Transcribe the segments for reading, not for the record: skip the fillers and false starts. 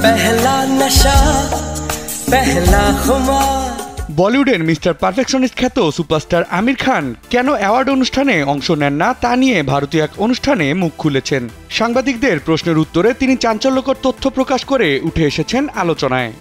पहला नशा पहला खुमार। বলিউডের মিস্টার পারফেকশনিস্ট খ্যাত সুপারস্টার আমির খান কেন অ্যাওয়ার্ড অনুষ্ঠানে অংশ নেন না তা নিয়ে ভারতীয় এক অনুষ্ঠানে মুখ খুলেছেন। সাংবাদিকদের প্রশ্নের উত্তরে তিনি চাঞ্চল্যকর তথ্য প্রকাশ করে উঠে এসেছেন আলোচনায়।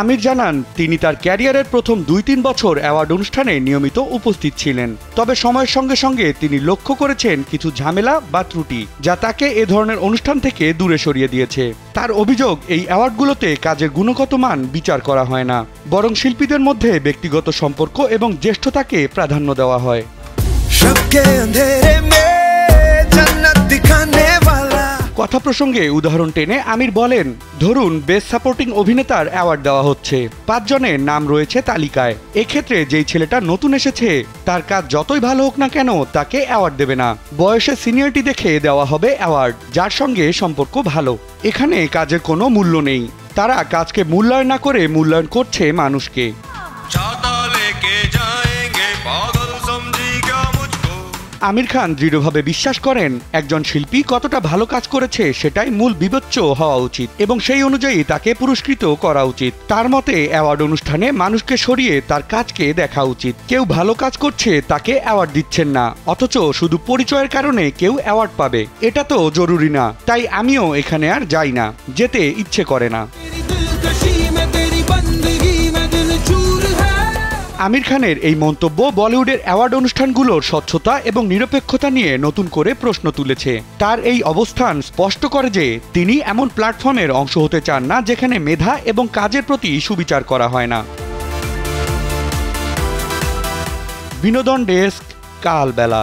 আমির জানান তিনি তার ক্যারিয়ারের প্রথম ২-৩ বছর অ্যাওয়ার্ড অনুষ্ঠানে নিয়মিত উপস্থিত ছিলেন, তবে সময়ের সঙ্গে সঙ্গে তিনি লক্ষ্য করেছেন কিছু ঝামেলা বা ত্রুটি যা তাকে এ ধরনের অনুষ্ঠান থেকে দূরে সরিয়ে দিয়েছে। তার অভিযোগ, এই অ্যাওয়ার্ডগুলোতে কাজের গুণগত মান বিচার করা হয় না, বরং শিল্পীদের মধ্যে ব্যক্তিগত সম্পর্ক এবং জ্যেষ্ঠতাকে প্রাধান্য দেওয়া হয়। কথা প্রসঙ্গে উদাহরণ টেনে আমির বলেন, ধরুন বেস্ট সাপোর্টিং অভিনেতার অ্যাওয়ার্ড দেওয়া হচ্ছে, ৫ জনের নাম রয়েছে তালিকায়। এক্ষেত্রে যেই ছেলেটা নতুন এসেছে তার কাজ যতই ভালো হোক না কেন তাকে অ্যাওয়ার্ড দেবে না, বয়সের সিনিয়রিটি দেখে দেওয়া হবে অ্যাওয়ার্ড যার সঙ্গে সম্পর্ক ভালো। এখানে কাজের কোনো মূল্য নেই, তারা কাজকে মূল্যায়ন না করে মূল্যায়ন করছে মানুষকে। আমির খান দৃঢ়ভাবে বিশ্বাস করেন একজন শিল্পী কতটা ভালো কাজ করেছে সেটাই মূল বিবেচ্য হওয়া উচিত এবং সেই অনুযায়ী তাকে পুরস্কৃত করা উচিত। তার মতে অ্যাওয়ার্ড অনুষ্ঠানে মানুষকে সরিয়ে তার কাজকে দেখা উচিত। কেউ ভালো কাজ করছে তাকে অ্যাওয়ার্ড দিচ্ছেন না, অথচ শুধু পরিচয়ের কারণে কেউ অ্যাওয়ার্ড পাবে, এটা তো জরুরি না। তাই আমিও এখানে আর যাই না, যেতে ইচ্ছে করে না। আমির খানের এই মন্তব্য বলিউডের অ্যাওয়ার্ড অনুষ্ঠানগুলোর স্বচ্ছতা এবং নিরপেক্ষতা নিয়ে নতুন করে প্রশ্ন তুলেছে। তার এই অবস্থান স্পষ্ট করে যে তিনি এমন প্ল্যাটফর্মের অংশ হতে চান না যেখানে মেধা এবং কাজের প্রতি সুবিচার করা হয় না। বিনোদন ডেস্ক, কালবেলা।